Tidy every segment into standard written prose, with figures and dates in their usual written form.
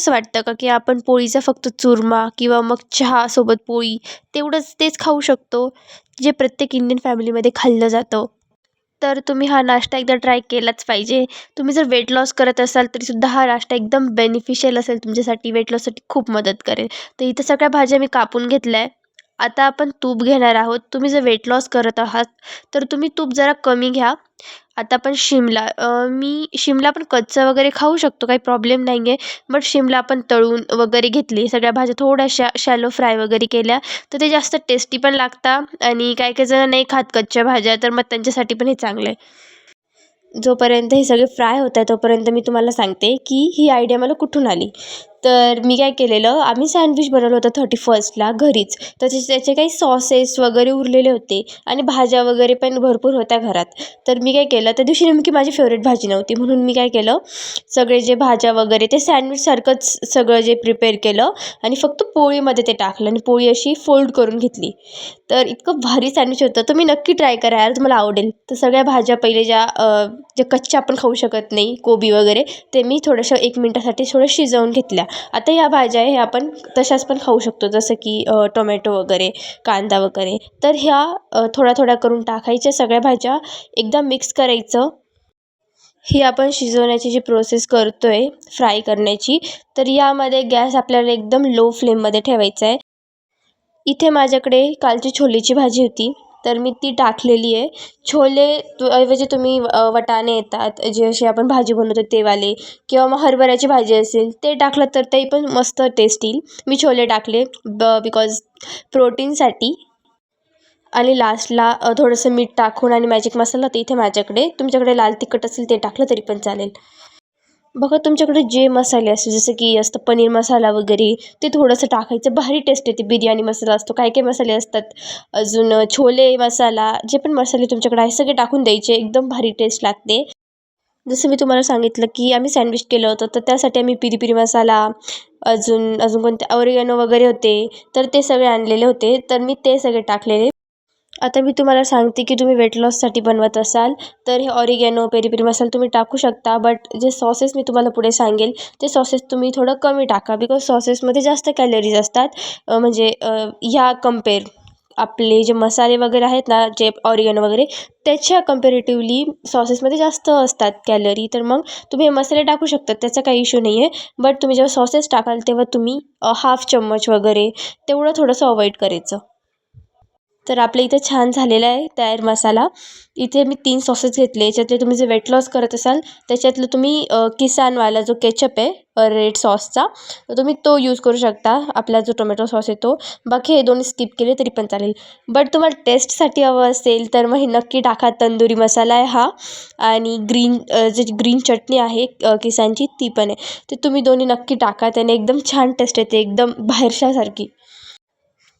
असं वाटतं का की आपण पोळीचा फक्त चुरमा किंवा मग चहासोबत पोळी तेवढंच तेच खाऊ शकतो, जे प्रत्येक इंडियन फॅमिलीमध्ये खाल्लं जातं? तर तुम्ही हा नाश्ता एकदा ट्राय केलाच पाहिजे. तुम्ही जर वेट लॉस करत असाल तरीसुद्धा हा नाश्ता एकदम बेनिफिशियल असेल तुमच्यासाठी, वेट लॉससाठी खूप मदत करेल. तर इथं सगळ्या भाज्या मी कापून घेतल्या आहे. आता आपण तूप घेणार आहोत. तुम्ही जर वेट लॉस करत आहात तर तुम्ही तूप जरा कमी घ्या. आता आपण मी शिमला पण कच्चा वगैरे खाऊ शकतो, काही प्रॉब्लेम नाही आहे. बट शिमला आपण तळून वगैरे घेतली, सगळ्या भाज्या थोड्याशा शॅलो फ्राय वगैरे केल्या, तर ते जास्त टेस्टी पण लागतात आणि काही काही जण नाही खात कच्च्या भाज्या, तर मग त्यांच्यासाठी पण हे चांगलं आहे. जोपर्यंत हे सगळे फ्राय होत आहे तोपर्यंत मी तुम्हाला सांगते की ही आयडिया मला कुठून आली. तर मी काय केलेलं, आम्ही सँडविच बनवलं होतं 31st घरीच. तर त्याचे काही सॉसेस वगैरे उरलेले होते आणि भाज्या वगैरे पण भरपूर होत्या घरात. तर मी काय केलं, त्या दिवशी नेमकी माझी फेवरेट भाजी नव्हती, म्हणून मी काय केलं, सगळे जे भाज्या वगैरे ते सँडविचसारखंच सगळं जे प्रिपेअर केलं आणि फक्त पोळीमध्ये ते टाकलं आणि पोळी अशी फोल्ड करून घेतली. तर इतकं भारी सँडविच होतं. तुम्ही नक्की ट्राय करा यार, तुम्हाला आवडेल. तर सगळ्या भाज्या पहिले ज्या कच्च्या आपण खाऊ शकत नाही, कोबी वगैरे, ते मी थोड्याशा 1 मिनिटासाठी थोडं शिजवून घेतल्या. आता ह्या भाज्या आहे, ह्या आपण तशाच पण खाऊ शकतो, जसं की टोमॅटो वगैरे, कांदा वगैरे. तर ह्या थोड्या थोड्या करून टाकायच्या सगळ्या भाज्या, एकदा मिक्स करायचं. ही आपण शिजवण्याची जी प्रोसेस करतोय फ्राय करण्याची, तर यामध्ये गॅस आपल्याला एकदम लो फ्लेममध्ये ठेवायचा आहे. इथे माझ्याकडे कालची छोलेची भाजी होती, तर मी ती टाकलेली आहे. ऐवजी तुम्ही वाटाणे येतात, जे असे आपण भाजी बनवतो ते वाले, किंवा मग हरभऱ्याची भाजी असेल ते टाकलं तर ते पण मस्त टेस्ट येईल. मी छोले टाकले बिकॉज प्रोटीनसाठी. आणि लास्टला थोडंसं मीठ टाकून आणि मॅजिक मसाला तर इथे माझ्याकडे, तुमच्याकडे लाल तिखट असेल ते टाकलं तरी पण चालेल. बघा तुमच्याकडे जे मसाले असतील, जसं की असतं पनीर मसाला वगैरे, ते थोडंसं टाकायचं, भारी टेस्ट येते. बिर्याणी मसाला असतो, काही काही मसाले असतात, अजून छोले मसाला, जे पण मसाले तुमच्याकडे आहे सगळे टाकून द्यायचे, एकदम भारी टेस्ट लागते. जसं मी तुम्हाला सांगितलं की आम्ही सँडविच केलं होतं, तर त्यासाठी आम्ही पिरी पिरी मसाला, अजून अजून कोणते ऑरिगॅनो वगैरे होते, तर ते सगळे आणलेले होते, तर मी ते सगळे टाकलेले. आता मी तुम्हाला सांगते की तुम्ही वेट लॉससाठी बनवत असाल तर हे ऑरिगॅनो, पेरी पेरी मसाला तुम्ही टाकू शकता. बट जे सॉसेस मी तुम्हाला पुढे सांगेल ते सॉसेस तुम्ही थोडं कमी टाका, बिकॉज सॉसेसमध्ये जास्त कॅलरीज असतात. म्हणजे ह्या आपले जे मसाले वगैरे आहेत ना, जे ऑरिगॅनो वगैरे, त्याच्या कम्पॅरेटिव्हली सॉसेसमध्ये जास्त असतात कॅलरी. तर मग तुम्ही हे मसाले टाकू शकता, त्याचा काही इश्यू नाही आहे. बट तुम्ही जेव्हा सॉसेस टाकाल तेव्हा तुम्ही हाफ चम्मच वगैरे तेवढं थोडंसं अवॉइड करायचं. तर आपल्या इथे छान झालेला आहे तयार मसाला. इथे मी 3 सॉसेस घेतले. याच्यातले तुम्ही जे वेट लॉस करत असाल त्याच्यातलं तुम्ही किसानवाला जो केचप आहे रेड सॉसचा, तर तुम्ही तो यूज करू शकता. आपला जो टोमॅटो सॉस आहे तो. बाकी हे दोन्ही स्किप केले तरी पण चालेल. बट तुम्हाला टेस्टसाठी हवं असेल तर मग हे नक्की टाका. तंदुरी मसाला आहे हा, आणि जी ग्रीन चटणी आहे किसानची ती पण आहे. ते तुम्ही दोन्ही नक्की टाका. त्याने एकदम छान टेस्ट येते, एकदम बाहेरच्यासारखी.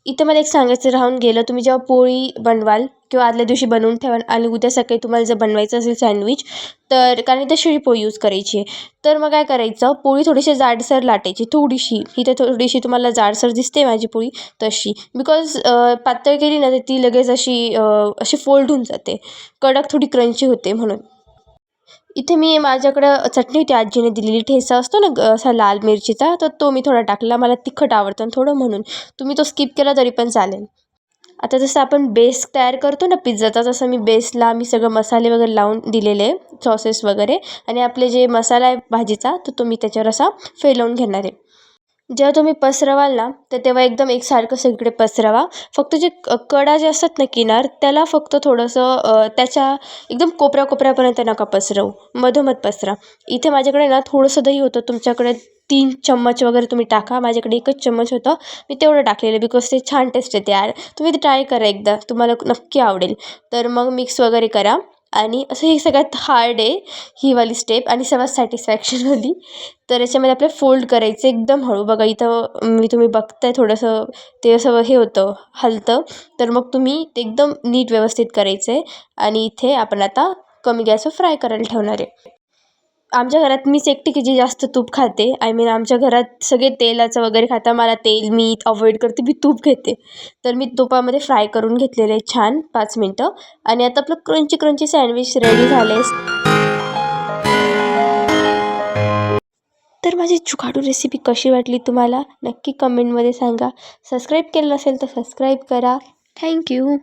इथं मला एक सांगायचं राहून गेलं, तुम्ही जेव्हा पोळी बनवाल किंवा आदल्या दिवशी बनवून ठेवाल आणि उद्या सकाळी तुम्हाला जर बनवायचं असेल सँडविच, तर कारण इथं शिळी पोळी यूज करायची आहे. तर मग काय करायचं, पोळी थोडीशी जाडसर लाटायची, थोडीशी. इथे थोडीशी तुम्हाला जाडसर दिसते माझी पोळी तशी. बिकॉज पातळ केली ना तर ती लगेच अशी फोल्ड होऊन जाते, कडक थोडी क्रंची होते म्हणून. इथे मी माझ्याकडं चटणी होती आजीने दिलेली, ठेचा असतो ना असा लाल मिरचीचा, तर तो मी थोडा टाकला. मला तिखट आवडतं थोडं म्हणून. तुम्ही तो स्किप केला तरी पण चालेल. आता जसं आपण बेस तयार करतो ना पिझ्झाचा, तसं मी सगळं मसाले वगैरे लावून दिलेले, सॉसेस वगैरे, आणि आपले जे मसाला आहे भाजीचा तर तो मी त्याच्यावर असा फैलवून घेणार आहे. जेव्हा तुम्ही पसरवाल ना तर तेव्हा एकदम एकसारखं सगळीकडे पसरवा. फक्त जे कडा जे असतात ना किनार, त्याला फक्त थोडंसं त्याच्या एकदम कोपऱ्याकोपऱ्यापर्यंत नका पसरवू, मधोमध पसरा. इथे माझ्याकडे ना थोडंसं दही होतं, तुमच्याकडे 3 चम्मच वगैरे तुम्ही टाका. माझ्याकडे 1च चम्मच होतं, मी तेवढं टाकलेलं बिकॉज ते छान टेस्ट येते यार. तुम्ही ते ट्राय करा एकदा, तुम्हाला नक्की आवडेल. तर मग मिक्स वगैरे करा. आणि असं हे सगळ्यात हार्ड आहे ही वाली स्टेप आणि सर्वात सॅटिस्फॅक्शनवाली. तर याच्यामध्ये आपल्याला फोल्ड करायचं एकदम हळू. बघा इथं तुम्ही बघताय थोडंसं ते असं हे होतं, हलतं. तर मग तुम्ही ते एकदम नीट व्यवस्थित करायचं आहे. आणि इथे आपण आता कमी गॅसवर फ्राय करायला ठेवणार आहे. आमच्या घरात मीच एकटी की जी जास्त तूप खाते. आय मीन आमच्या घरात सगळे तेलाचं वगैरे खाता, मला तेल मीठ अवॉइड करते, मी तूप घेते. तर मी तुपामध्ये फ्राय करून घेतलेलं आहे छान 5 मिनटं. आणि आता आपलं क्रंची क्रंची सँडविच रेडी झालं आहे. तर माझी जुगाडू रेसिपी कशी वाटली तुम्हाला नक्की कमेंटमध्ये सांगा. सबस्क्राईब केलं नसेल तर सबस्क्राईब करा. थँक्यू.